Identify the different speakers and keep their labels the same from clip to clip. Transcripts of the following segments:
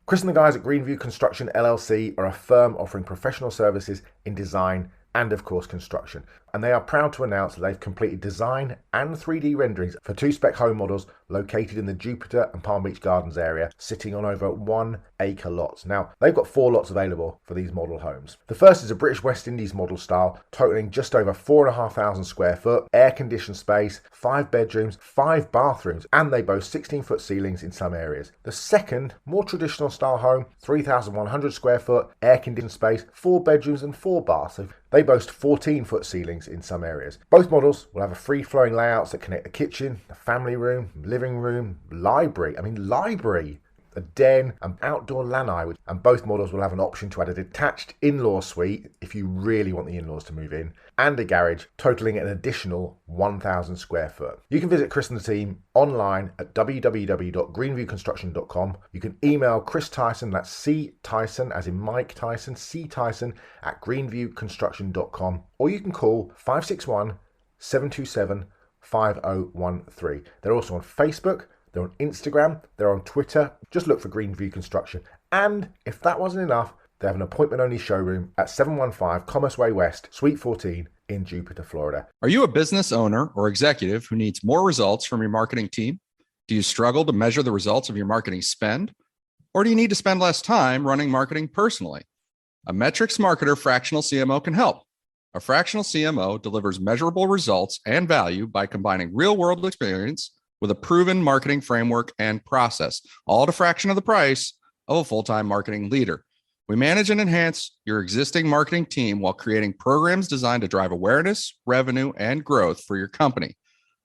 Speaker 1: Chris and the guys at Greenview Construction LLC are a firm offering professional services in design and, of course, construction. And they are proud to announce that they've completed design and 3D renderings for 2 spec home models located in the Jupiter and Palm Beach Gardens area, sitting on over 1-acre lots. Now, they've got 4 lots available for these model homes. The first is a British West Indies model style, totaling just over 4,500 square foot, air-conditioned space, 5 bedrooms, 5 bathrooms, and they boast 16-foot ceilings in some areas. The second, more traditional style home, 3,100 square foot, air-conditioned space, 4 bedrooms and 4 baths. So they boast 14-foot ceilings in some areas. Both models will have a free-flowing layouts that connect the kitchen, the family room, living room, library, a den, and outdoor lanai. And both models will have an option to add a detached in-law suite if you really want the in-laws to move in, and a garage totaling an additional 1,000 square foot. You can visit Chris and the team online at www.greenviewconstruction.com. You can email Chris Tyson, that's C Tyson as in Mike Tyson, C Tyson at greenviewconstruction.com, or you can call 561 727 5013. They're also on Facebook, they're on Instagram, they're on Twitter. Just look for Greenview Construction. And if that wasn't enough, they have an appointment-only showroom at 715 Commerce Way West, Suite 14 in Jupiter, Florida.
Speaker 2: Are you a business owner or executive who needs more results from your marketing team? Do you struggle to measure the results of your marketing spend? Or do you need to spend less time running marketing personally? A metrics marketer fractional CMO can help. A fractional CMO delivers measurable results and value by combining real-world experience with a proven marketing framework and process, all at a fraction of the price of a full-time marketing leader. We manage and enhance your existing marketing team while creating programs designed to drive awareness, revenue, and growth for your company.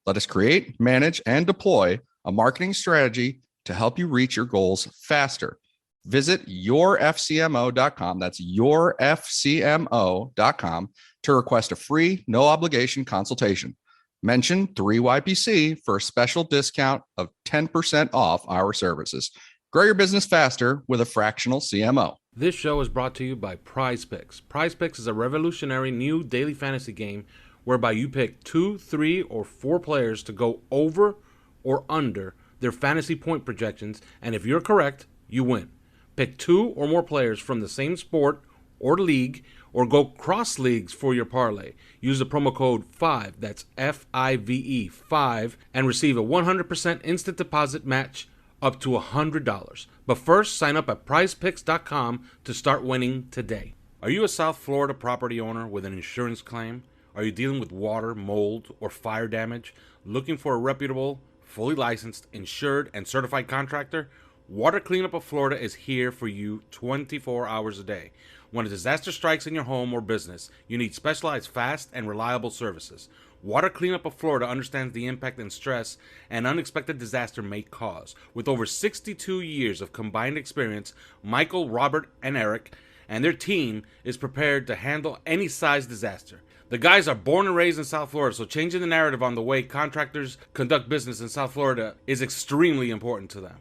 Speaker 2: Let us create, manage, and deploy a marketing strategy to help you reach your goals faster. Visit yourfcmo.com. That's yourfcmo.com to request a free, no obligation consultation. Mention 3YPC for a special discount of 10% off our services. Grow your business faster with a fractional CMO.
Speaker 3: This show is brought to you by Prize Picks. Prize Picks is a revolutionary new daily fantasy game whereby you pick 2, 3, or 4 players to go over or under their fantasy point projections, and if you're correct, you win. Pick 2 or more players from the same sport or league, or go cross leagues for your parlay. Use the promo code 5, that's FIVE 5, and receive a 100% instant deposit match up to $100. But first, sign up at prizepicks.com to start winning today. Are you a South Florida property owner with an insurance claim? Are you dealing with water, mold, or fire damage? Looking for a reputable, fully licensed, insured, and certified contractor? Water Cleanup of Florida is here for you 24 hours a day. When a disaster strikes in your home or business, you need specialized, fast, and reliable services. Water Cleanup of Florida understands the impact and stress an unexpected disaster may cause. With over 62 years of combined experience, Michael, Robert, and Eric and their team is prepared to handle any size disaster. The guys are born and raised in South Florida, so changing the narrative on the way contractors conduct business in South Florida is extremely important to them.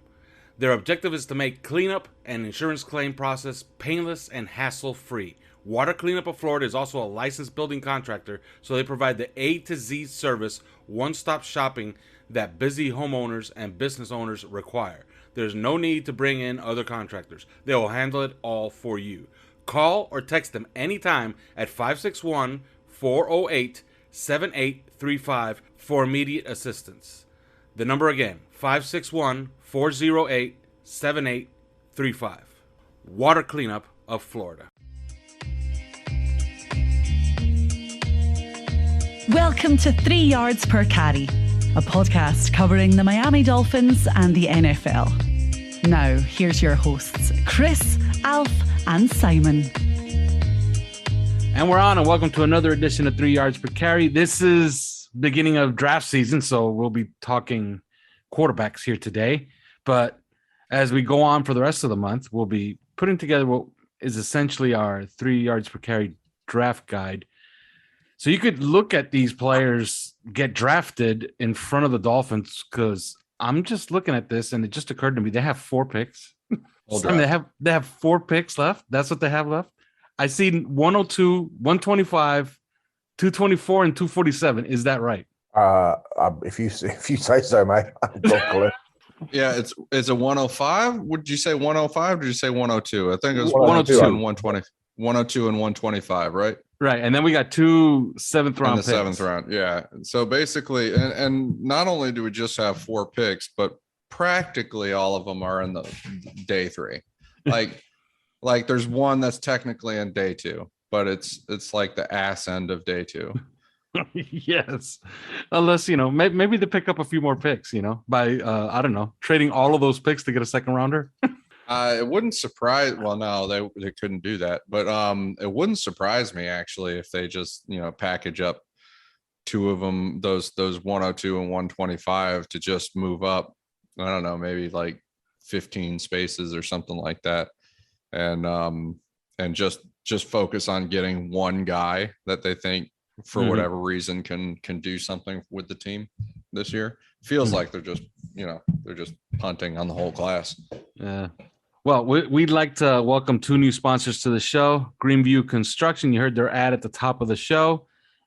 Speaker 3: Their objective is to make cleanup and insurance claim process painless and hassle-free. Water Cleanup of Florida is also a licensed building contractor, so they provide the A to Z service, one-stop shopping that busy homeowners and business owners require. There's no need to bring in other contractors. They will handle it all for you. Call or text them anytime at 561-408-7835 for immediate assistance. The number again, 561-408-7835. Water Cleanup of Florida.
Speaker 4: Welcome to 3 Yards Per Carry, a podcast covering the Miami Dolphins and the NFL. Now, here's your hosts, Chris, Alf, and Simon.
Speaker 3: And we're on, and welcome to another edition of 3 Yards Per Carry. This is beginning of draft season, so we'll be talking quarterbacks here today. But as we go on for the rest of the month, we'll be putting together what is essentially our 3 Yards Per Carry draft guide. So you could look at these players get drafted in front of the Dolphins, because I'm just looking at this and it just occurred to me they have 4 picks. They have 4 picks left. That's what they have left. I see 102, 125, 224, and 247. Is that right?
Speaker 1: If you say so, mate.
Speaker 2: Yeah, it's a 105. Would you say 105? Or did you say 102? I think it was
Speaker 3: 102
Speaker 2: and 120. 102 and 125, right?
Speaker 3: Right. And then we got 2 7th round
Speaker 2: in the
Speaker 3: picks.
Speaker 2: 7th round. Yeah. So basically, and not only do we just have 4 picks, but practically all of them are in the day 3. Like there's one that's technically in day 2, but it's like the ass end of day 2.
Speaker 3: Yes, unless maybe they pick up a few more picks, by I don't know, trading all of those picks to get a second rounder.
Speaker 2: It wouldn't surprise. Well, no, they couldn't do that, but it wouldn't surprise me actually if they just package up 2 of them, those 102 and 125 to just move up. I don't know, maybe like 15 spaces or something like that, and just focus on getting one guy that they think for whatever reason can do something with the team this year. Feels like they're just punting on the whole class.
Speaker 3: Yeah. Well, we'd like to welcome 2 new sponsors to the show. Greenview Construction, you heard their ad at the top of the show,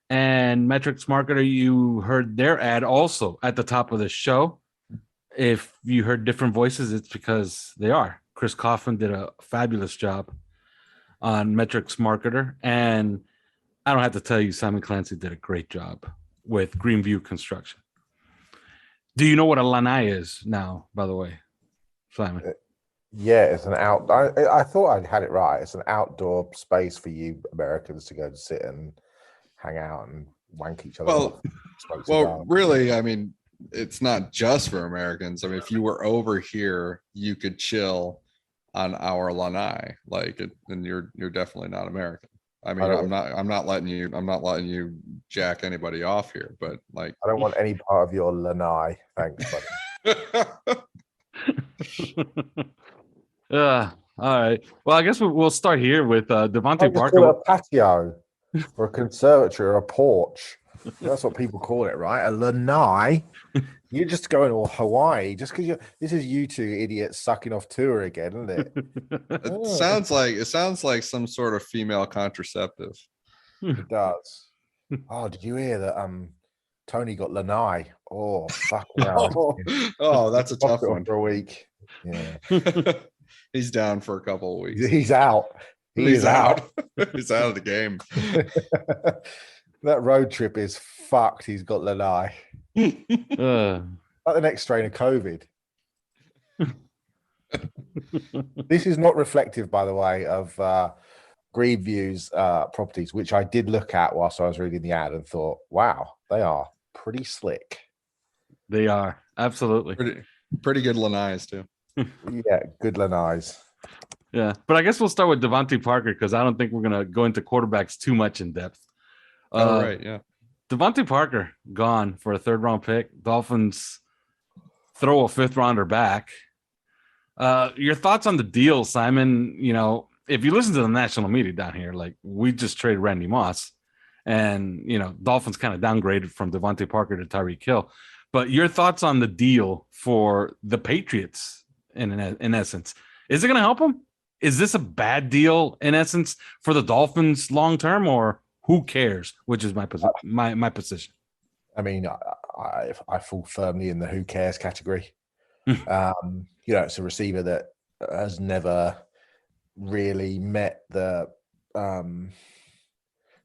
Speaker 3: and Metrics Marketer, you heard their ad also at the top of the show. If you heard different voices, it's because they are. Chris Coughlin did a fabulous job on Metrics Marketer, and I don't have to tell you, Simon Clancy did a great job with Greenview Construction. Do you know what a lanai is now, by the way, Simon?
Speaker 1: Yeah, it's an out. I thought I'd had it right. It's an outdoor space for you Americans to go to sit and hang out and wank each other off.
Speaker 2: Well, really, I mean, it's not just for Americans. I mean, if you were over here, you could chill on our lanai, and you're definitely not American. I mean, I'm not letting you jack anybody off here, but I
Speaker 1: don't want any part of your lanai. Thanks, buddy.
Speaker 3: All right. Well, I guess we'll start here with Devante Parker.
Speaker 1: Call it a patio or a conservatory or a porch. That's what people call it, right? A lanai. You're just going to Hawaii just because this is you 2 idiots sucking off tour again, isn't it?
Speaker 2: It sounds like some sort of female contraceptive.
Speaker 1: It does. Oh, did you hear that? Tony got lanai. Oh, fuck yeah.
Speaker 2: Oh, that's a tough one
Speaker 1: for a week. Yeah.
Speaker 2: He's down for a couple of weeks.
Speaker 1: He's out. He's out.
Speaker 2: He's out of the game.
Speaker 1: That road trip is fucked. He's got lanai. Like the next strain of COVID. This is not reflective, by the way, of Greenview's properties, which I did look at whilst I was reading the ad and thought, wow, they are pretty slick.
Speaker 3: They are. Absolutely.
Speaker 2: Pretty good lanais, too.
Speaker 1: Yeah, good lanais.
Speaker 3: Yeah, but I guess we'll start with Devante Parker because I don't think we're going to go into quarterbacks too much in depth.
Speaker 2: Right, yeah.
Speaker 3: Devante Parker gone for a 3rd round pick. Dolphins throw a 5th rounder back. Your thoughts on the deal, Simon? If you listen to the national media down here, we just traded Randy Moss, and Dolphins kind of downgraded from Devante Parker to Tyreek Hill. But your thoughts on the deal for the Patriots in essence? Is it going to help them? Is this a bad deal in essence for the Dolphins long term, or who cares? Which is my position.
Speaker 1: I mean, I fall firmly in the who cares category. It's a receiver that has never really met the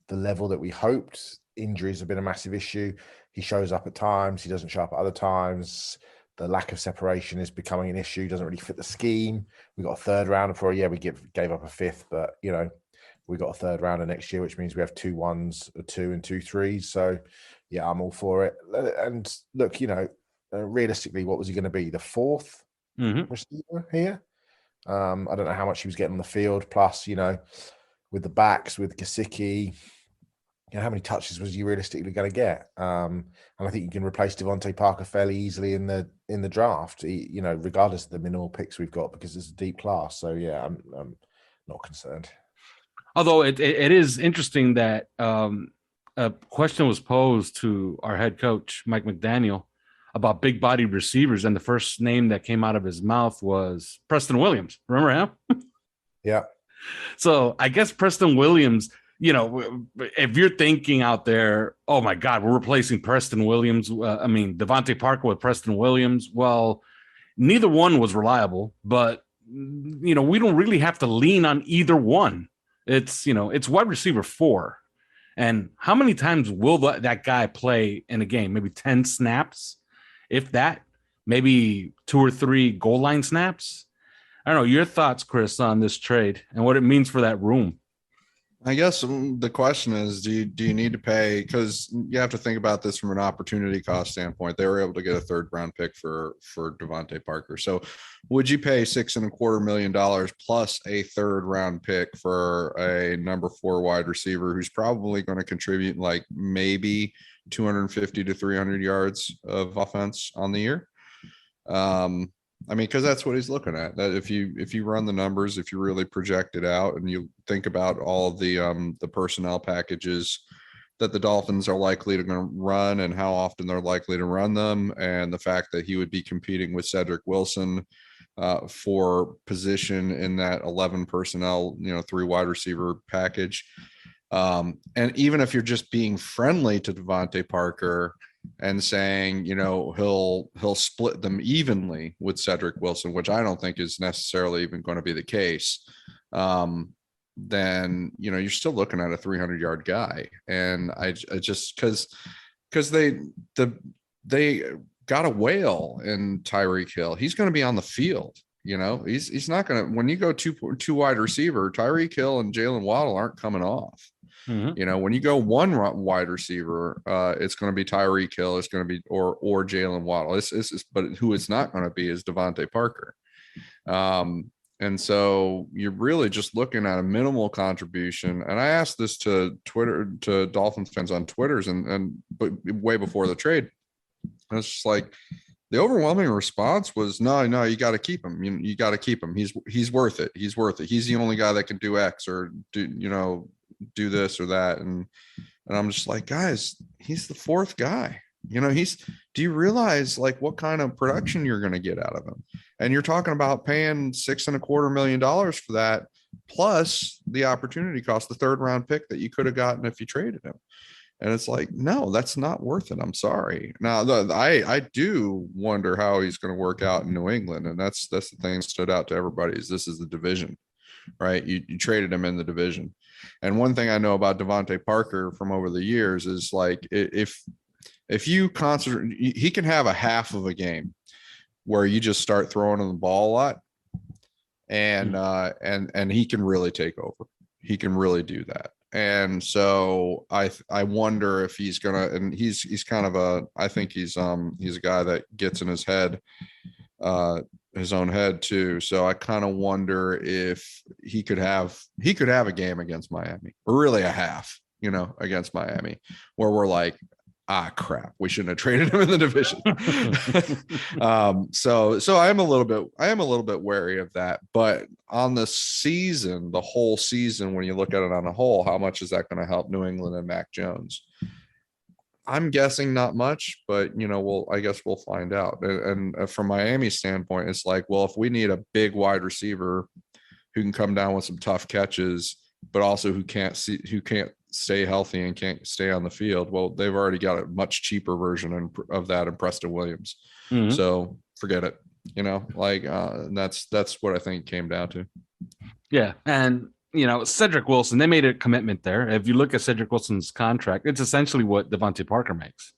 Speaker 1: level that we hoped. Injuries have been a massive issue. He shows up at times. He doesn't show up at other times. The lack of separation is becoming an issue. Doesn't really fit the scheme. We got a 3rd rounder for a year. We gave up a 5th, but we got a 3rd rounder next year, which means we have 2 1s, a 2 and 2 3s. So yeah, I'm all for it. And look, realistically, what was he going to be? The 4th receiver here? I don't know how much he was getting on the field. Plus, with the backs, with Gesicki, how many touches was you realistically going to get? And I think you can replace Devante Parker fairly easily in the draft, regardless of the minimal picks we've got, because it's a deep class. So yeah, I'm not concerned.
Speaker 3: Although it is interesting that a question was posed to our head coach, Mike McDaniel, about big body receivers, and the first name that came out of his mouth was Preston Williams. Remember him?
Speaker 1: Yeah.
Speaker 3: So I guess Preston Williams, if you're thinking out there, oh my God, we're replacing Preston Williams. Devante Parker with Preston Williams. Well, neither one was reliable, but we don't really have to lean on either one. It's wide receiver 4. And how many times will that guy play in a game? Maybe 10 snaps, if that, maybe 2 or 3 goal line snaps. I don't know. Your thoughts, Chris, on this trade and what it means for that room?
Speaker 2: I guess the question is, do you need to pay? Because you have to think about this from an opportunity cost standpoint. They were able to get a 3rd round pick for Devante Parker. So would you pay $6.25 million plus a 3rd round pick for a number 4 wide receiver who's probably going to contribute like maybe 250 to 300 yards of offense on the year? I mean, because that's what he's looking at. That if you run the numbers, if you really project it out, and you think about all of the personnel packages that the Dolphins are likely to run and how often they're likely to run them, and the fact that he would be competing with Cedric Wilson for position in that 11 personnel, 3 wide receiver package. And even if you're just being friendly to Devante Parker and saying, he'll split them evenly with Cedric Wilson, which I don't think is necessarily even going to be the case, then, you're still looking at a 300-yard guy. And I just because they got a whale in Tyreek Hill. He's going to be on the field. He's not going to, when you go two wide receiver, Tyreek Hill and Jalen Waddle aren't coming off. Mm-hmm. When you go 1 wide receiver, it's going to be Tyreek Hill. It's going to be or Jalen Waddle. But who it's not going to be is Devante Parker. And so you're really just looking at a minimal contribution. And I asked this to Dolphins fans on Twitters but way before the trade. And it's just like the overwhelming response was, no, you got to keep him. You got to keep him. He's worth it. He's worth it. He's the only guy that can do X or do this or that. And I'm just like, guys, he's the 4th guy. Do you realize like what kind of production you're going to get out of him? And you're talking about paying $6.25 million for that, plus the opportunity cost, the 3rd round pick that you could have gotten if you traded him. And it's like, no, that's not worth it. I'm sorry. Now, I do wonder how he's going to work out in New England. And that's the thing that stood out to everybody is this is the division, right? You traded him in the division. And one thing I know about Devante Parker from over the years is like, if you concentrate, he can have a half of a game where you just start throwing him the ball a lot and he can really take over. He can really do that. And so I wonder if he's gonna, and he's kind of I think he's a guy that gets in his head, his own head too. So I kind of wonder if he could have a game against Miami, or really a half, against Miami, where we're like, crap, we shouldn't have traded him in the division. So I am a little bit wary of that. But on the season, the whole season, when you look at it on a whole, how much is that going to help New England and Mac Jones? I'm guessing not much, but I guess we'll find out. And from Miami's standpoint, it's like, well, if we need a big wide receiver who can come down with some tough catches, but also who can't stay healthy and can't stay on the field, well, they've already got a much cheaper version of that in Preston Williams. Mm-hmm. So forget it. That's what I think it came down to. Yeah,
Speaker 3: and Cedric Wilson, they made a commitment there. If you look at Cedric Wilson's contract, it's essentially what Devante Parker makes,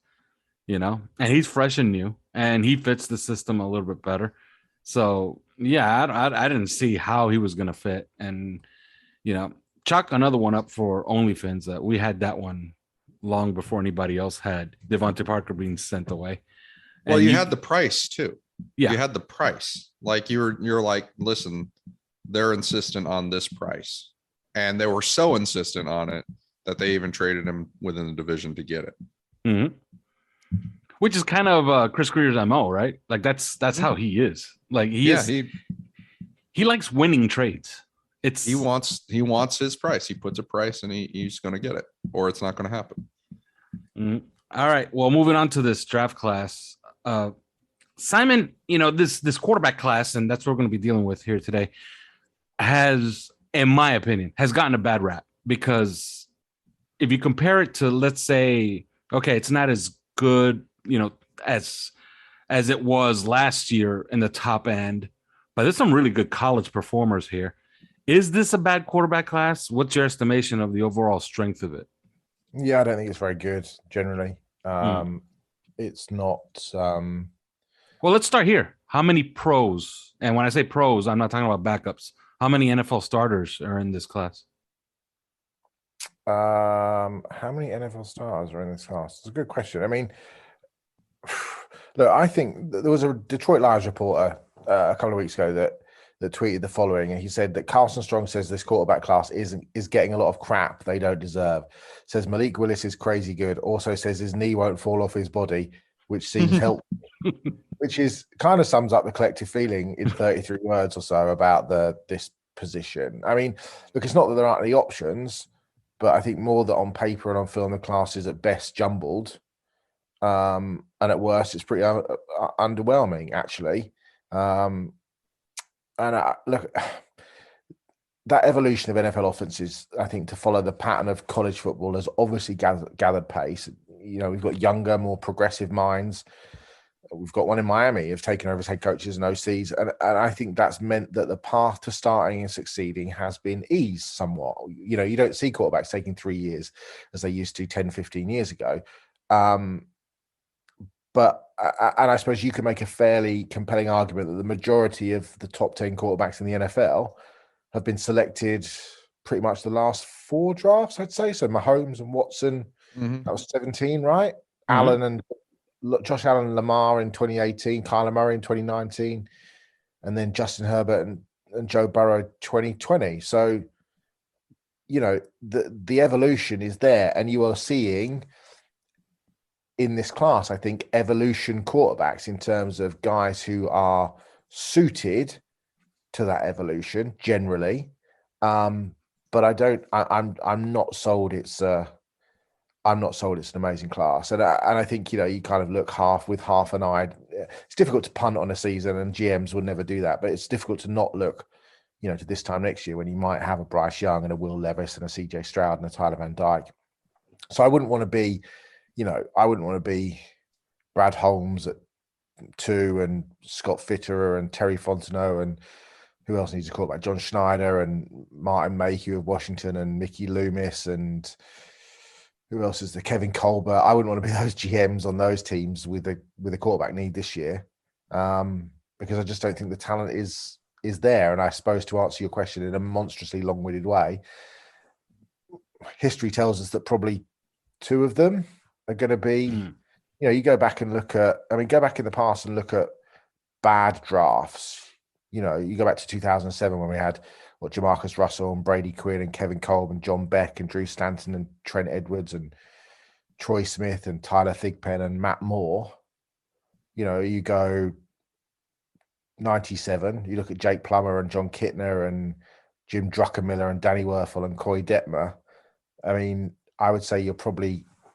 Speaker 3: and he's fresh and new, and he fits the system a little bit better. So, yeah, I didn't see how he was going to fit. And, chalk another one up for OnlyFans that we had that one long before anybody else had Devante Parker being sent away.
Speaker 2: Well, you had the price too.
Speaker 3: Yeah.
Speaker 2: You had the price. Like you're like, listen, they're insistent on this price. And they were so insistent on it that they even traded him within the division to get it.
Speaker 3: Mm-hmm. Which is kind of Chris Greer's MO, right? Like that's how he is. Like he likes winning trades.
Speaker 2: He wants his price. He puts a price and he's going to get it, or it's not going to happen.
Speaker 3: Mm-hmm. All right. Well, moving on to this draft class, Simon, this quarterback class, and that's what we're going to be dealing with here today, has, in my opinion, has gotten a bad rap because if you compare it to, let's say, okay, it's not as good, as as it was last year in the top end, but there's some really good college performers here. Is this a bad quarterback class? What's your estimation of the overall strength of it?
Speaker 1: Yeah, I don't think it's very good generally. It's not.
Speaker 3: Well, let's start here. How many pros? And when I say pros, I'm not talking about backups. How many NFL starters are in this class?
Speaker 1: How many NFL stars are in this class? It's a good question. I mean, look, I think there was a Detroit Lions reporter a couple of weeks ago that tweeted the following, and he said that Carlson Strong says this quarterback class is getting a lot of crap they don't deserve. Says Malik Willis is crazy good. Also says his knee won't fall off his body, which seems helpful. Which is kind of sums up the collective feeling in 33 words or so about this position. I mean, look, it's not that there aren't any options, but I think more that on paper and on film, the class is at best jumbled, and at worst, it's pretty underwhelming, actually. Look, that evolution of NFL offenses, I think, to follow the pattern of college football has obviously gathered pace. You know, we've got younger, more progressive minds. We've got one in Miami who've taken over as head coaches and OCs. And I think that's meant that the path to starting and succeeding has been eased somewhat. You know, you don't see quarterbacks taking 3 years as they used to 10, 15 years ago. But I suppose you can make a fairly compelling argument that the majority of the top 10 quarterbacks in the NFL have been selected pretty much the last 4 drafts, I'd say. So Mahomes and Watson, that was 17, right? Allen and Josh Allen and Lamar in 2018, Kyler Murray in 2019, and then Justin Herbert and Joe Burrow 2020. So, you know, the evolution is there, and you are seeing in this class, I think, evolution quarterbacks in terms of guys who are suited to that evolution generally. But I'm not sold I'm not sold it's an amazing class. And I think, you know, you kind of look half an eye. It's difficult to punt on a season, and GMs will never do that, but it's difficult to not look, you know, to this time next year when you might have a Bryce Young and a Will Levis and a CJ Stroud and a Tyler Van Dyke. So I wouldn't want to be Brad Holmes at 2 and Scott Fitterer and Terry Fontenot and who else needs a quarterback? John Schneider and Martin Mayhew of Washington and Mickey Loomis and who else is there? Kevin Colbert. I wouldn't want to be those GMs on those teams with a quarterback need this year, because I just don't think the talent is there. And I suppose to answer your question in a monstrously long-winded way, history tells us that probably 2 of them are going to be, you know, you go back in the past and look at bad drafts. You know, you go back to 2007 when we had Jamarcus Russell and Brady Quinn and Kevin Kolb and John Beck and Drew Stanton and Trent Edwards and Troy Smith and Tyler Thigpen and Matt Moore. You know, you go 97, you look at Jake Plummer and John Kittner and Jim Druckenmiller and Danny Werfel and Corey Detmer. I mean, I would say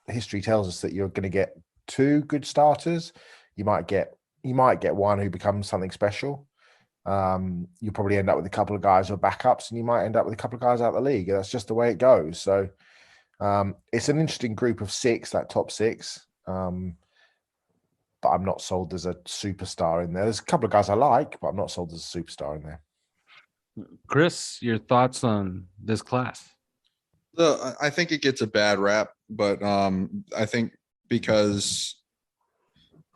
Speaker 1: history tells us that you're going to get 2 good starters. You might get one who becomes something special. You'll probably end up with a couple of guys who are backups, and you might end up with a couple of guys out of the league. That's just the way it goes. So it's an interesting group of 6, that top 6. But I'm not sold there's a superstar in there. There's a couple of guys I like, but I'm not sold there's a superstar in there.
Speaker 3: Chris, your thoughts on this class?
Speaker 2: I think it gets a bad rap, but I think because,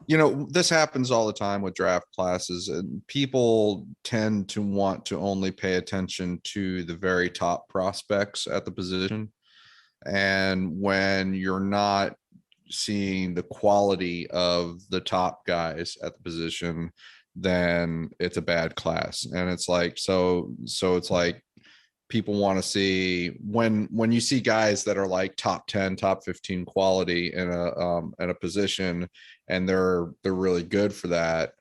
Speaker 2: you know, this happens all the time with draft classes, and people tend to want to only pay attention to the very top prospects at the position. And when you're not seeing the quality of the top guys at the position, then it's a bad class. And it's like, so it's like people want to see when you see guys that are like top 10, top 15 quality in a position, and they're really good for that.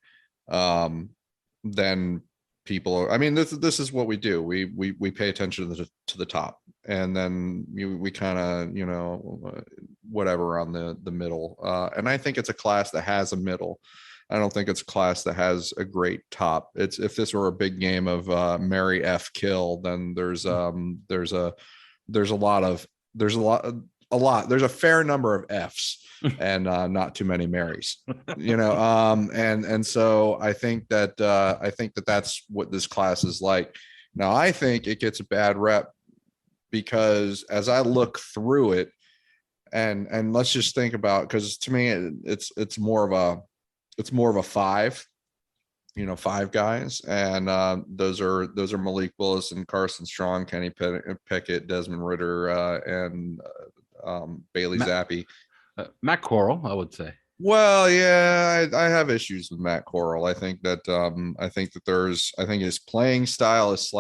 Speaker 2: Then people are, I mean, this is what we do. We pay attention to the top, and then we kind of, you know, whatever on the middle. And I think it's a class that has a middle. I don't think it's a class that has a great top. It's, if this were a big game of Mary F. Kill, then there's a lot a lot. There's a fair number of F's and not too many Marys, and so I think that that's what this class is like. Now, I think it gets a bad rep because as I look through it, and let's just think about, because to me it's more of a five. 5 guys, and those are Malik Willis and Carson Strong, Kenny Pickett, Desmond Ritter, and Bailey Zappi.
Speaker 3: Matt Corral, I would say.
Speaker 2: Well, yeah, I have issues with Matt Corral. I think that his playing style is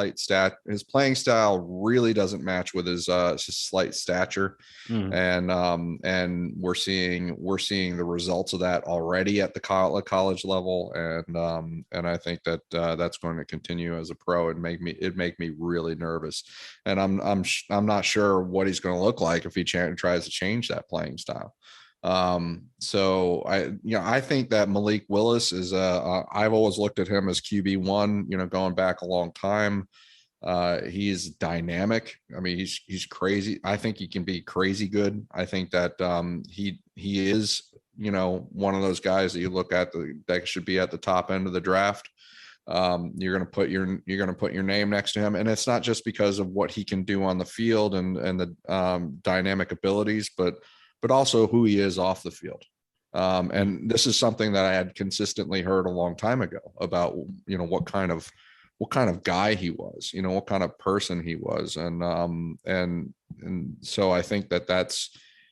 Speaker 2: his playing style really doesn't match with his slight stature. And we're seeing the results of that already at the college level. And I think that that's going to continue as a pro and make me really nervous. And I'm not sure what he's going to look like if he tries to change that playing style. So I think that Malik Willis is I've always looked at him as QB1, going back a long time. He's dynamic. I mean, he's crazy. I think he can be crazy good. I think that he is, one of those guys that you look at that should be at the top end of the draft. You're going to put your name next to him, and it's not just because of what he can do on the field and the dynamic abilities, but also who he is off the field. And this is something that I had consistently heard a long time ago about, what kind of guy he was, what kind of person he was. And so I think that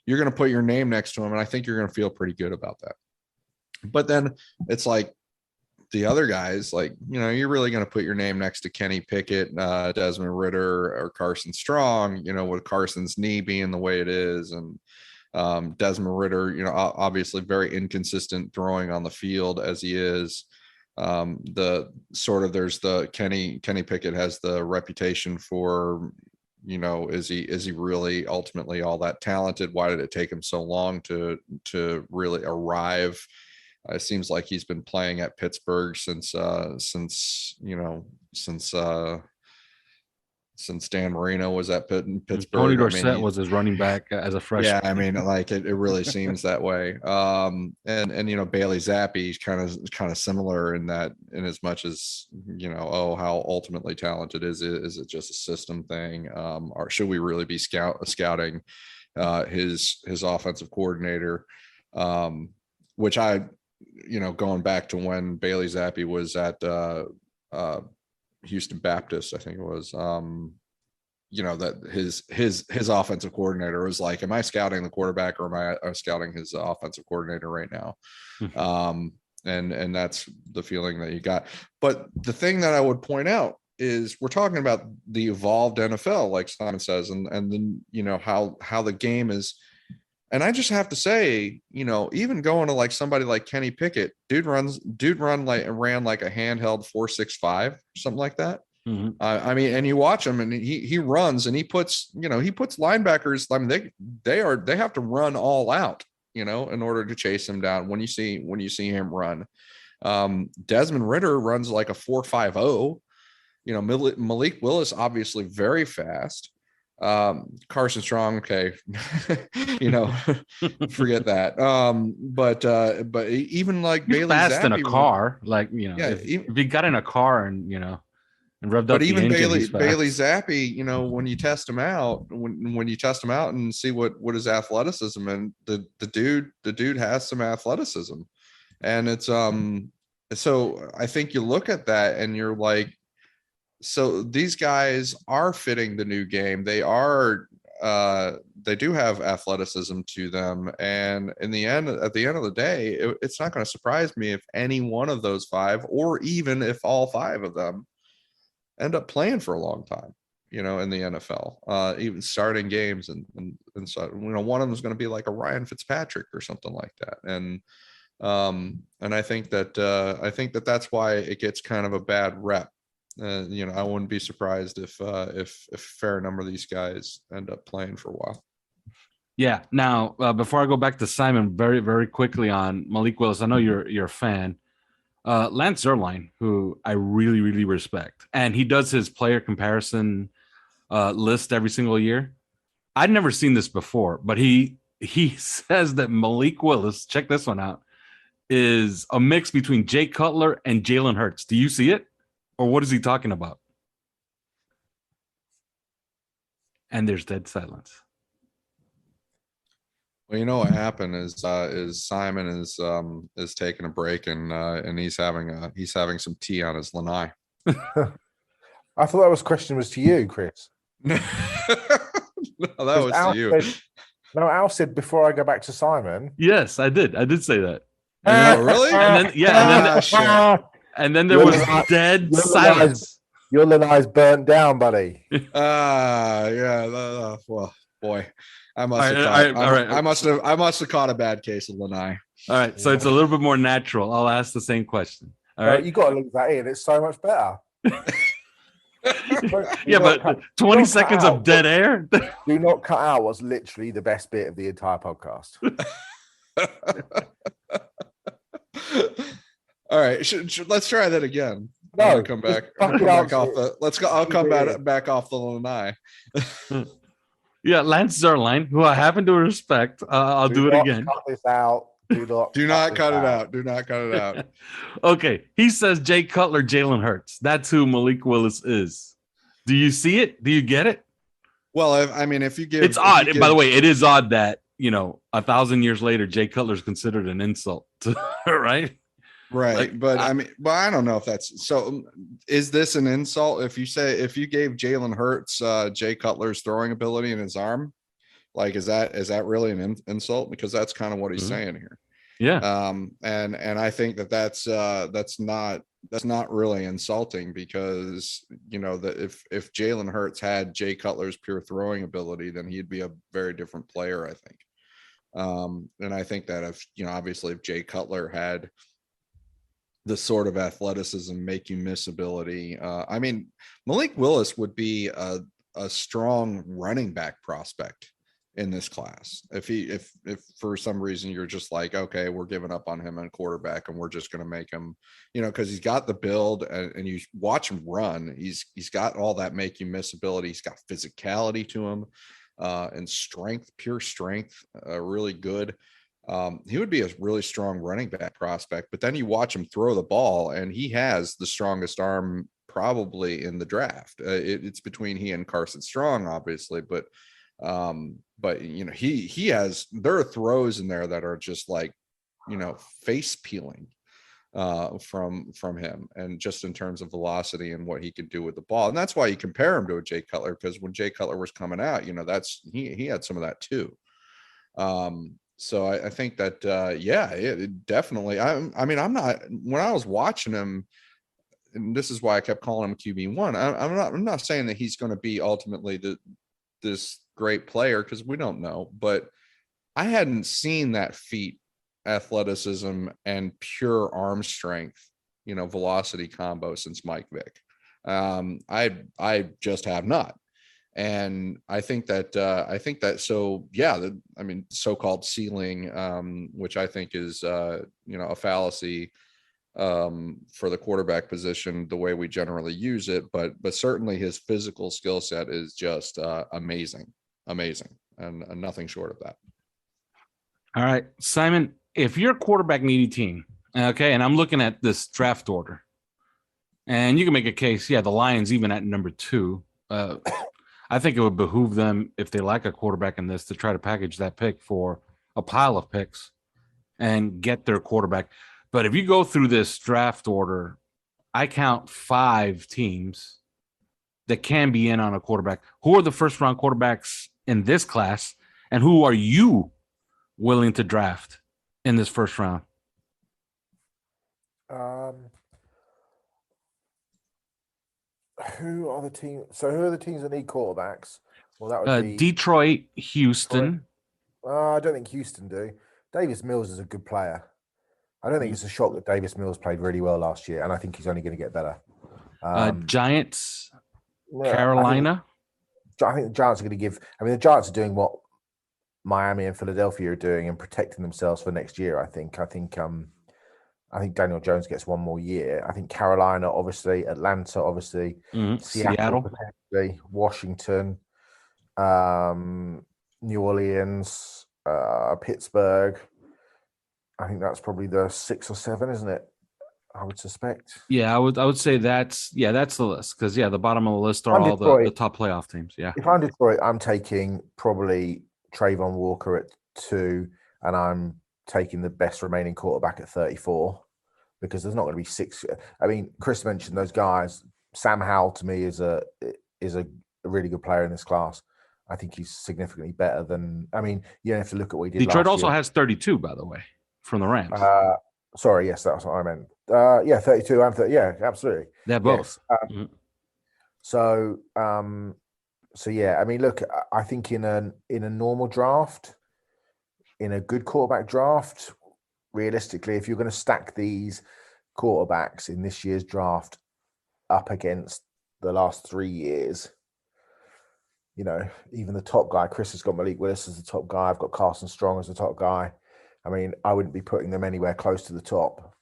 Speaker 2: you're going to put your name next to him, and I think you're going to feel pretty good about that. But then it's like the other guys, like, you're really going to put your name next to Kenny Pickett, Desmond Ritter, or Carson Strong, with Carson's knee being the way it is. And Desmond Ritter, obviously very inconsistent throwing on the field as he is. There's the Kenny Pickett has the reputation for, is he really ultimately all that talented? Why did it take him so long to really arrive? It seems like he's been playing at Pittsburgh since Dan Marino was at Pittsburgh.
Speaker 3: Tony Dorsett was his running back as a freshman.
Speaker 2: Yeah, I mean, like it really seems that way. And Bailey Zappi is kind of similar in as much as how ultimately talented is it just a system thing? Or should we really be scouting his offensive coordinator? Which I, going back to when Bailey Zappi was at Houston Baptist, I think it was, that his offensive coordinator was like, am I scouting the quarterback or am I scouting his offensive coordinator right now? And that's the feeling that you got. But the thing that I would point out is we're talking about the evolved NFL, like Simon says, and then, how the game is. And I just have to say, even going to like somebody like Kenny Pickett, ran like a handheld 4.65, something like that. I mean, and you watch him and he runs and he puts linebackers. I mean, they have to run all out, in order to chase him down. When you see him run, Desmond Ritter runs like a 4.50. Malik Willis, obviously very fast. Carson Strong, okay. Forget that. But even like
Speaker 3: He's
Speaker 2: Bailey
Speaker 3: fast
Speaker 2: Zappi,
Speaker 3: in a car, like, if he got in a car and and revved up
Speaker 2: but even
Speaker 3: the
Speaker 2: Bailey
Speaker 3: engine,
Speaker 2: Zappi, when you test him out, when you test him out and see what his athleticism, and the dude has some athleticism, and it's so I think you look at that and you're like, so these guys are fitting the new game. They do have athleticism to them. And at the end of the day, it's not going to surprise me if any one of those 5, or even if all 5 of them end up playing for a long time, in the NFL, even starting games. And so, one of them is going to be like a Ryan Fitzpatrick or something like that. And I think that that's why it gets kind of a bad rep. I wouldn't be surprised if a fair number of these guys end up playing for a while.
Speaker 3: Yeah. Now, before I go back to Simon, very, very quickly on Malik Willis, I know you're a fan. Lance Zierlein, who I really, really respect, and he does his player comparison list every single year. I'd never seen this before, but he says that Malik Willis, check this one out, is a mix between Jay Cutler and Jalen Hurts. Do you see it? Or what is he talking about? And there's dead silence.
Speaker 2: Well, you know what happened is Simon is taking a break and he's having some tea on his lanai.
Speaker 1: I thought that question was to you, Chris.
Speaker 2: No, that was
Speaker 1: Al
Speaker 2: to you.
Speaker 1: Al said before I go back to Simon.
Speaker 3: Yes, I did. I did say that.
Speaker 2: Oh, really?
Speaker 3: And then there was dead silence.
Speaker 1: Your lanai's burnt down, buddy.
Speaker 2: Yeah. Well, boy, I must have caught a bad case of lanai.
Speaker 3: All right, so it's a little bit more natural. I'll ask the same question. All right,
Speaker 1: you got to leave that in. It's so much better.
Speaker 3: But 20 seconds of dead air.
Speaker 1: Do not cut out what's literally the best bit of the entire podcast.
Speaker 2: All right, let's try that again.
Speaker 1: No,
Speaker 2: come back. I'll come back off the lanai.
Speaker 3: Yeah, Lance Zerline, who I happen to respect. I'll do it again.
Speaker 1: Cut this out.
Speaker 2: Do not cut it out. Do not cut it out.
Speaker 3: Okay, he says Jay Cutler, Jalen Hurts. That's who Malik Willis is. Do you see it? Do you get it?
Speaker 2: Well, if you give,
Speaker 3: it's odd. By the way, it is odd that 1,000 years later, Jay Cutler is considered an insult, right?
Speaker 2: Right, but I don't know if that's so. Is this an insult if you gave Jalen Hurts Jay Cutler's throwing ability in his arm? Like, is that really an insult? Because that's kind of what he's saying here.
Speaker 3: Yeah.
Speaker 2: And I think that's not really insulting, because that if Jalen Hurts had Jay Cutler's pure throwing ability, then he'd be a very different player, I think. And I think that if obviously if Jay Cutler had the sort of athleticism, make you miss ability, Malik Willis would be a strong running back prospect in this class. If for some reason you're just like, okay, we're giving up on him and quarterback and we're just going to make him, because he's got the build, and you watch him run, he's got all that make you miss ability. He's got physicality to him, and strength, pure strength, really good. He would be a really strong running back prospect, but then you watch him throw the ball and he has the strongest arm probably in the draft. It's between he and Carson Strong, obviously, but he has, there are throws in there that are just like, face peeling from him, and just in terms of velocity and what he can do with the ball. And that's why you compare him to a Jay Cutler, because when Jay Cutler was coming out, that's he had some of that too. So I think that it definitely, I'm not, when I was watching him, and this is why I kept calling him QB1, I'm not saying that he's going to be ultimately this great player, because we don't know, but I hadn't seen that feat, athleticism, and pure arm strength, velocity combo since Mike Vick. I just have not. And I think that so-called ceiling, which I think is a fallacy for the quarterback position, the way we generally use it, but certainly his physical skill set is just amazing, and nothing short of that.
Speaker 3: All right, Simon, if you're a quarterback needy team, okay, and I'm looking at this draft order, and you can make a case, the Lions even at number 2. I think it would behoove them, if they like a quarterback in this, to try to package that pick for a pile of picks and get their quarterback. But if you go through this draft order, I count 5 teams that can be in on a quarterback. Who are the first round quarterbacks in this class, and who are you willing to draft in this first round?
Speaker 1: Who are the teams? So who are the teams that need quarterbacks? Well, that would be
Speaker 3: Detroit, Houston.
Speaker 1: I don't think Houston do. Davis Mills is a good player. I don't think it's a shock that Davis Mills played really well last year, and I think he's only going to get better.
Speaker 3: Giants, Carolina.
Speaker 1: I think the Giants are going to give. The Giants are doing what Miami and Philadelphia are doing and protecting themselves for next year. I think Daniel Jones gets one more year. I think Carolina, obviously, Atlanta, obviously, Seattle, potentially, Washington. New Orleans, Pittsburgh. I think that's probably the 6 or 7, isn't it? I would suspect.
Speaker 3: Yeah, I would say that's the list because the bottom of the list are
Speaker 1: I'm
Speaker 3: all
Speaker 1: Detroit.
Speaker 3: the top playoff teams. Yeah.
Speaker 1: If I'm Detroit, I'm taking probably Trayvon Walker at 2, and I'm taking the best remaining quarterback at 34 because there's not going to be 6. I mean, Chris mentioned those guys. Sam Howell to me is a really good player in this class. I think he's significantly better than. I mean, you don't have to look at what he did.
Speaker 3: Detroit
Speaker 1: last
Speaker 3: also
Speaker 1: year.
Speaker 3: has 32, by the way, from the Rams.
Speaker 1: Sorry, yes, that's what I meant. 32 and 30. Yeah, absolutely.
Speaker 3: They have both.
Speaker 1: Yes. So yeah. I mean, look, I think in a normal draft, in a good quarterback draft, realistically, if you're going to stack these quarterbacks in this year's draft up against the last 3 years, you know, even the top guy, Chris has got Malik Willis as the top guy. I've got Carson Strong as the top guy. I mean, I wouldn't be putting them anywhere close to the top.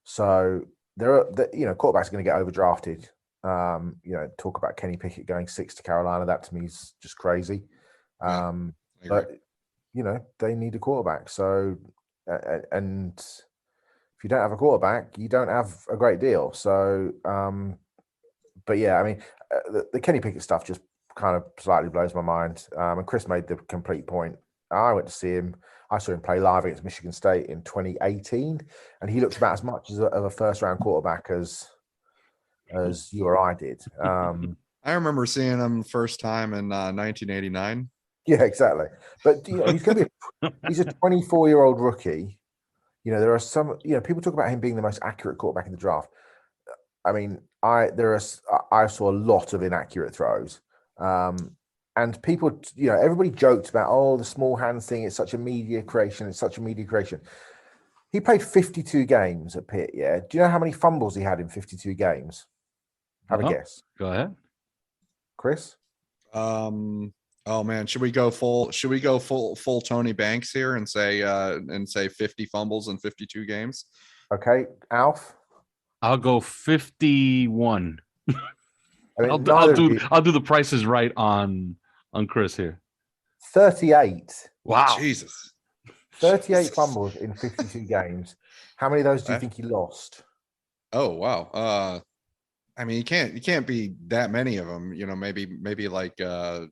Speaker 1: So there are, quarterbacks are going to get overdrafted. Talk about Kenny Pickett going 6 to Carolina. That to me is just crazy. But they need a quarterback. So, and if you don't have a quarterback, you don't have a great deal. So, but yeah, I mean, the Kenny Pickett stuff just kind of slightly blows my mind. And Chris made the complete point. I went to see him. I saw him play live against Michigan State in 2018, and he looked about as much of a first-round quarterback as you or I did.
Speaker 2: I remember seeing him first time in 1989.
Speaker 1: Yeah, exactly. But he's going to be he's a 24-year-old rookie. There are some people talk about him being the most accurate quarterback in the draft. I mean, I saw a lot of inaccurate throws. And people, everybody joked about, the small hands thing. It's such a media creation. He played 52 games at Pitt. Yeah. Do you know how many fumbles he had in 52 games? Have a guess.
Speaker 3: Go ahead,
Speaker 1: Chris.
Speaker 2: Oh man, should we go full Tony Banks here and say 50 fumbles in 52 games?
Speaker 1: Okay, Alf.
Speaker 3: I'll go 51.
Speaker 1: I mean,
Speaker 3: I'll do the prices right on Chris here.
Speaker 1: 38.
Speaker 3: Wow.
Speaker 2: Jesus.
Speaker 1: 38 fumbles in 52 games. How many of those do you think he lost?
Speaker 2: Oh, wow. I mean, you can't be that many of them, maybe like 20,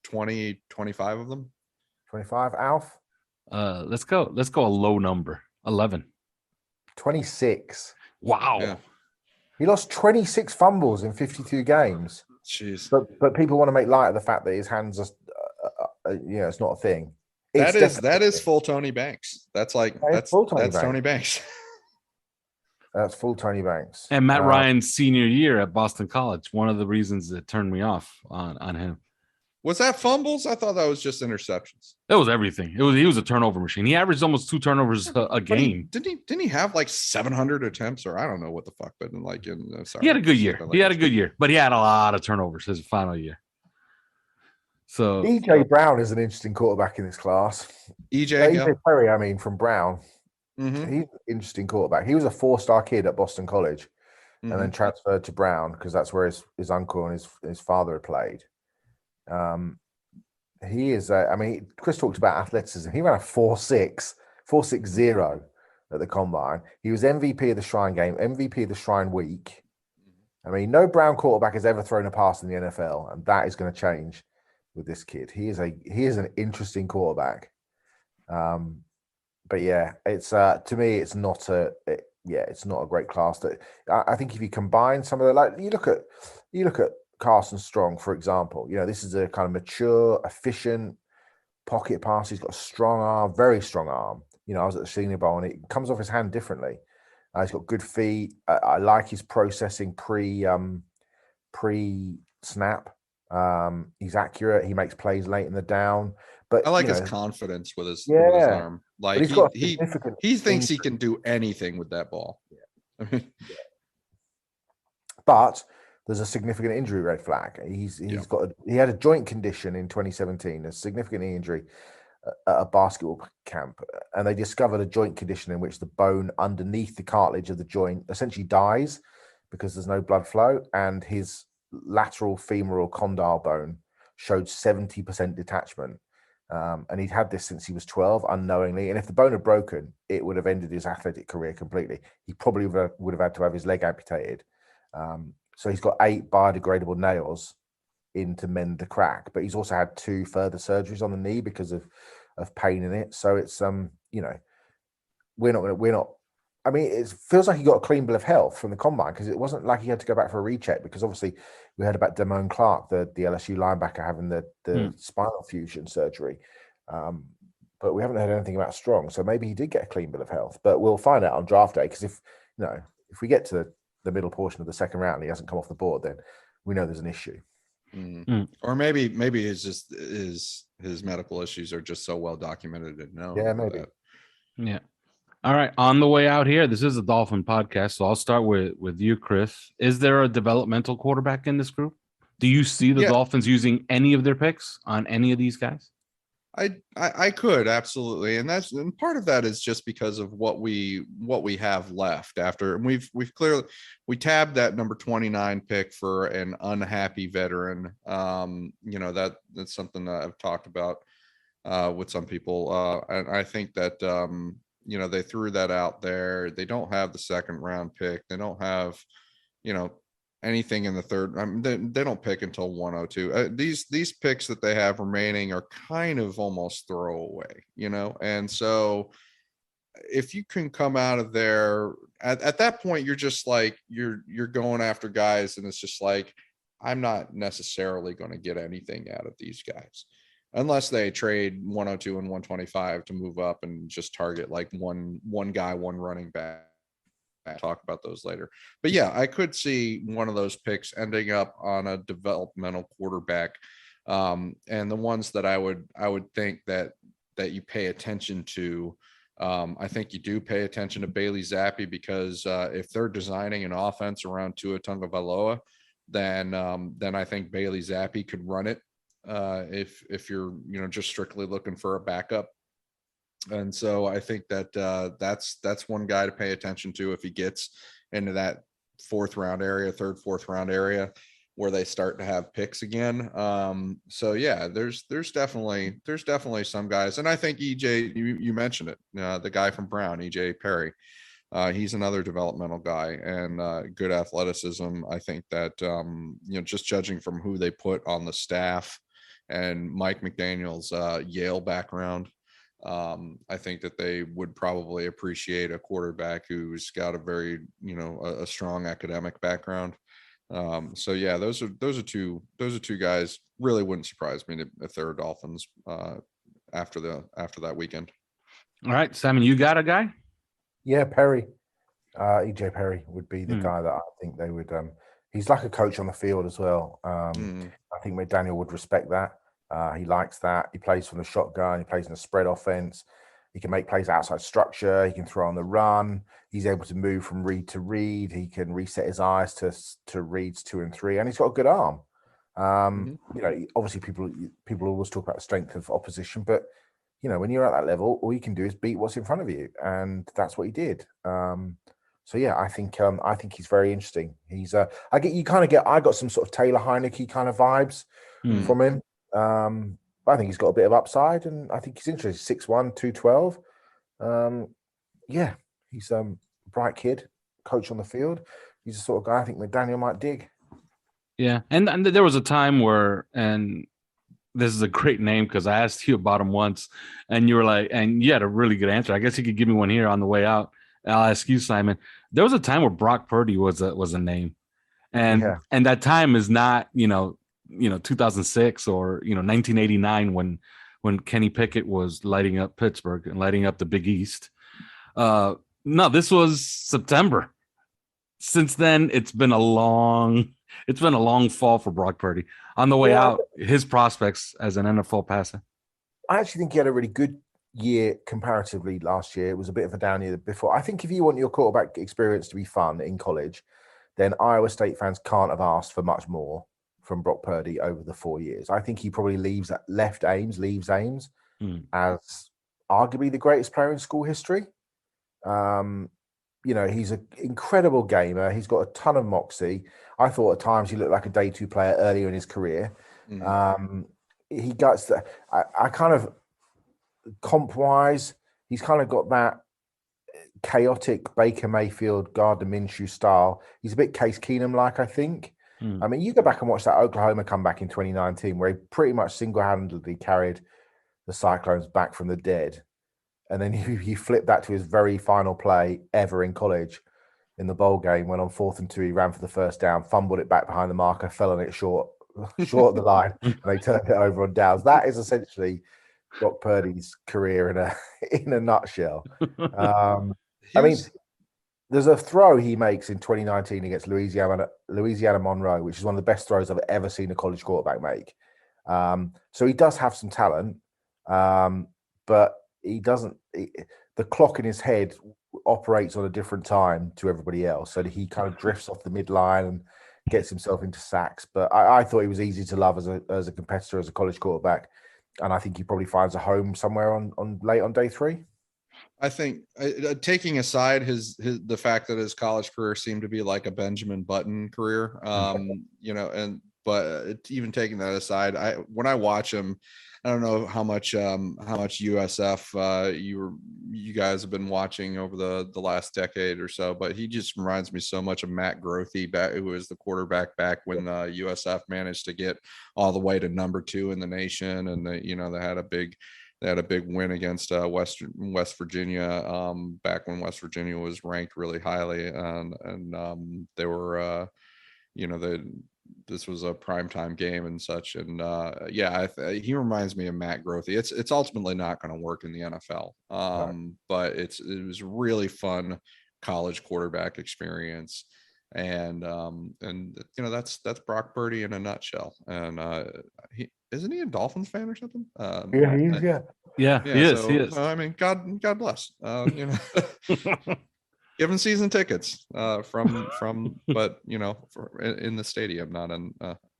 Speaker 2: 25 of them.
Speaker 1: 25, Alf?
Speaker 3: Let's go a low number. 11.
Speaker 1: 26.
Speaker 3: Wow.
Speaker 2: Yeah.
Speaker 1: He lost 26 fumbles in 52 games.
Speaker 2: Jeez.
Speaker 1: But people want to make light of the fact that his hands are, it's not a thing.
Speaker 2: That is full Tony Banks. That's Tony Banks.
Speaker 1: That's full Tony Banks.
Speaker 3: And Matt Ryan's senior year at Boston College. One of the reasons that turned me off on him.
Speaker 2: Was that fumbles? I thought that was just interceptions.
Speaker 3: It was everything. He was a turnover machine. He averaged almost 2 turnovers a game.
Speaker 2: Didn't he have like 700 attempts, or I don't know what the fuck, but
Speaker 3: he had a good year. He had a good year, but he had a lot of turnovers his final year. So
Speaker 1: EJ Brown is an interesting quarterback in this class. EJ Perry, from Brown. Mm-hmm. He's an interesting quarterback. He was a 4-star kid at Boston College, and then transferred to Brown because that's where his uncle and his father had played. He is. Chris talked about athleticism. He ran a 4.60 at the combine. He was MVP of the Shrine Game, MVP of the Shrine Week. I mean, no Brown quarterback has ever thrown a pass in the NFL, and that is going to change with this kid. He is an interesting quarterback. But yeah, it's to me, it's not a great class. That I think if you combine some of the, you look at Carson Strong, for example, this is a kind of mature, efficient pocket pass. He's got a strong arm, very strong arm. I was at the Senior Bowl and it comes off his hand differently. He's got good feet. I like his processing pre-snap. He's accurate. He makes plays late in the down. But
Speaker 2: I like his confidence with his arm. Like he thinks he can do anything with that ball.
Speaker 1: Yeah. But there's a significant injury red flag. He had a joint condition in 2017, a significant injury at a basketball camp, and they discovered a joint condition in which the bone underneath the cartilage of the joint essentially dies because there's no blood flow, and his lateral femoral condyle bone showed 70% detachment. And he'd had this since he was 12 unknowingly. And if the bone had broken, it would have ended his athletic career completely. He probably would have had to have his leg amputated. So he's got 8 biodegradable nails in to mend the crack, but he's also had 2 further surgeries on the knee because of pain in it. So it's, we're not, I mean, it feels like he got a clean bill of health from the combine, because it wasn't like he had to go back for a recheck, because obviously we heard about Damone Clark, the LSU linebacker, having the spinal fusion surgery. But we haven't heard anything about Strong. So maybe he did get a clean bill of health, but we'll find out on draft day. Because if we get to the middle portion of the second round and he hasn't come off the board, then we know there's an issue.
Speaker 2: Or maybe it's just his medical issues are just so well documented and known.
Speaker 1: Yeah, maybe.
Speaker 3: Yeah. All right. On the way out here, this is a Dolphin podcast, so I'll start with you, Chris. Is there a developmental quarterback in this group? Do you see the Dolphins using any of their picks on any of these guys?
Speaker 2: I could absolutely, and part of that is just because of what we have left after, and we've clearly tabbed that number 29 pick for an unhappy veteran. That's something that I've talked about with some people, and I think that they threw that out there. They don't have the second round pick. They don't have anything in the third. I mean, they don't pick until 102. These picks that they have remaining are kind of almost throwaway, and so if you can come out of there at that point, you're just like you're going after guys, and it's just like, I'm not necessarily going to get anything out of these guys unless they trade 102 and 125 to move up and just target like one guy, one running back. I'll talk about those later. But yeah, I could see one of those picks ending up on a developmental quarterback. And the ones that I would think that you pay attention to, I think you do pay attention to Bailey Zappi, because if they're designing an offense around Tua Tagovailoa, then I think Bailey Zappi could run it. If you're just strictly looking for a backup. And so I think that that's one guy to pay attention to if he gets into that third, fourth round area where they start to have picks again. So yeah, there's definitely some guys, and I think EJ, you mentioned it, the guy from Brown, EJ Perry, he's another developmental guy, and good athleticism. I think that just judging from who they put on the staff and Mike McDaniel's Yale background, I think that they would probably appreciate a quarterback who's got a very, a strong academic background. So yeah, those are two guys. Really wouldn't surprise me if they were Dolphins after that weekend.
Speaker 3: All right, Simon, you got a guy?
Speaker 1: Yeah, Perry. EJ Perry would be the guy that I think they would. He's like a coach on the field as well. I think McDaniel would respect that. He likes that. He plays from the shotgun. He plays in a spread offense. He can make plays outside structure. He can throw on the run. He's able to move from read to read. He can reset his eyes to reads 2 and 3, and he's got a good arm. Obviously people always talk about the strength of opposition, but when you're at that level, all you can do is beat what's in front of you, and that's what he did. So yeah, I think he's very interesting. He's I got some sort of Taylor Heineke kind of vibes from him. I think he's got a bit of upside, and I think he's interesting. 6'1", 212. Yeah, he's a bright kid, coach on the field. He's the sort of guy I think McDaniel might dig.
Speaker 3: Yeah, and there was a time where, and this is a great name because I asked you about him once, and you were like, and you had a really good answer. I guess you could give me one here on the way out. I'll ask you, Simon. There was a time where Brock Purdy was a name, and that time is not 2006 or 1989 when Kenny Pickett was lighting up Pittsburgh and lighting up the Big East. No, this was September. Since then, it's been a long fall for Brock Purdy. On the way out, his prospects as an NFL passer.
Speaker 1: I actually think he had a really good year comparatively last year. It was a bit of a down year before. I think if you want your quarterback experience to be fun in college, then Iowa State fans can't have asked for much more from Brock Purdy over the 4 years. I think he probably leaves Ames as arguably the greatest player in school history. He's an incredible gamer. He's got a ton of moxie. I thought at times he looked like a day 2 player earlier in his career. He gets the, I kind of comp-wise, he's kind of got that chaotic Baker Mayfield, Gardner Minshew style. He's a bit Case Keenum-like, I think. I mean, you go back and watch that Oklahoma comeback in 2019 where he pretty much single-handedly carried the Cyclones back from the dead. And then he flipped that to his very final play ever in college in the bowl game when on 4th and 2, he ran for the first down, fumbled it back behind the marker, fell on it short of the line, and they turned it over on downs. That is essentially Brock Purdy's career in a nutshell. I mean, there's a throw he makes in 2019 against Louisiana Monroe, which is one of the best throws I've ever seen a college quarterback make. So he does have some talent, but he doesn't. The clock in his head operates on a different time to everybody else, so he kind of drifts off the midline and gets himself into sacks. But I thought he was easy to love as a competitor, as a college quarterback, and I think he probably finds a home somewhere on late on day 3.
Speaker 2: I think taking aside the fact that his college career seemed to be like a Benjamin Button career, but even taking that aside, when I watch him, I don't know how much USF you guys have been watching over the last decade or so, but he just reminds me so much of Matt Grothe, who was the quarterback back when USF managed to get all the way to number 2 in the nation, and they had a big win against West Virginia back when West Virginia was ranked really highly, and they were this was a primetime game and such. And he reminds me of Matt Grothe. It's ultimately not going to work in the NFL, but it was really fun college quarterback experience. And that's Brock Purdy in a nutshell. And isn't he a Dolphins fan or something?
Speaker 3: He is.
Speaker 2: I mean, God bless. Give him season tickets from but in the stadium, not in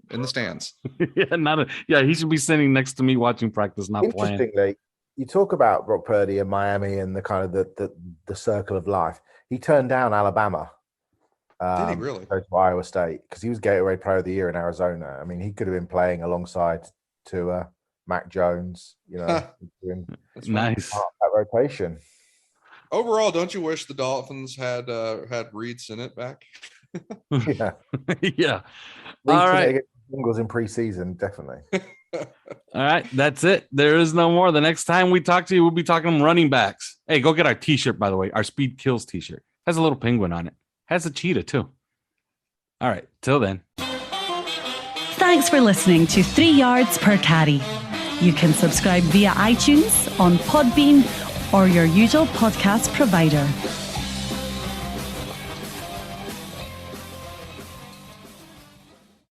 Speaker 2: the stands.
Speaker 3: He should be sitting next to me watching practice, not playing.
Speaker 1: Interestingly, you talk about Brock Purdy and Miami and the kind of the circle of life. He turned down Alabama.
Speaker 2: Did he really?
Speaker 1: Go to Iowa State because he was Gatorade Player of the Year in Arizona. I mean, he could have been playing alongside to Mac Jones.
Speaker 3: That's nice.
Speaker 1: That rotation.
Speaker 2: Overall, don't you wish the Dolphins had Reed Sinnett back?
Speaker 1: Yeah.
Speaker 3: Yeah.
Speaker 1: All right. Bengals in preseason, definitely.
Speaker 3: All right, that's it. There is no more. The next time we talk to you, we'll be talking running backs. Hey, go get our T-shirt, by the way. Our Speed Kills T-shirt has a little penguin on it. Has a cheetah too. All right, till then.
Speaker 4: Thanks for listening to 3 Yards Per Carry. You can subscribe via iTunes, on Podbean, or your usual podcast provider.